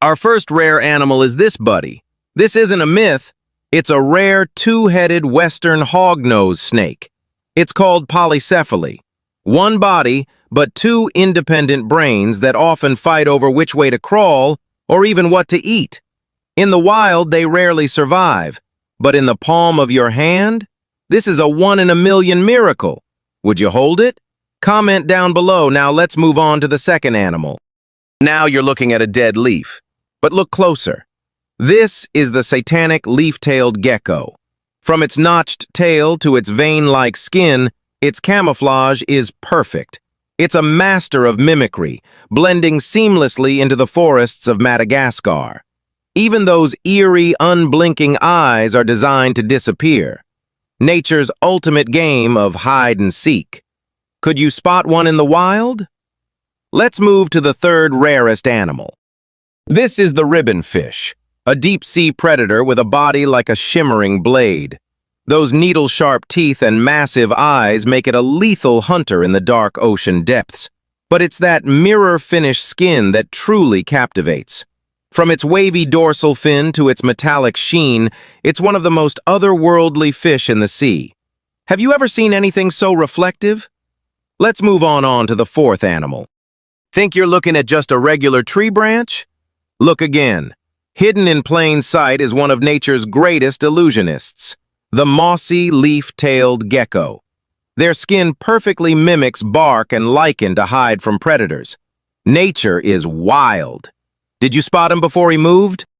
Our first rare animal is this buddy. This isn't a myth. It's a rare two-headed Western hognose snake. It's called polycephaly. One body, but two independent brains that often fight over which way to crawl or even what to eat. In the wild, they rarely survive, but in the palm of your hand, this is a one-in-a-million miracle. Would you hold it? Comment down below. Now let's move on to the second animal. Now you're looking at a dead leaf, but look closer. This is the Satanic Leaf-Tailed Gecko. From its notched tail to its vein-like skin, its camouflage is perfect. It's a master of mimicry, blending seamlessly into the forests of Madagascar. Even those eerie, unblinking eyes are designed to disappear. Nature's ultimate game of hide and seek. Could you spot one in the wild? Let's move to the third rarest animal. This is the ribbonfish, a deep-sea predator with a body like a shimmering blade. Those needle-sharp teeth and massive eyes make it a lethal hunter in the dark ocean depths. But it's that mirror-finished skin that truly captivates. From its wavy dorsal fin to its metallic sheen, it's one of the most otherworldly fish in the sea. Have you ever seen anything so reflective? Let's move on to the fourth animal. Think you're looking at just a regular tree branch? Look again. Hidden in plain sight is one of nature's greatest illusionists, the Mossy Leaf-Tailed Gecko. Their skin perfectly mimics bark and lichen to hide from predators. Nature is wild. Did you spot him before he moved?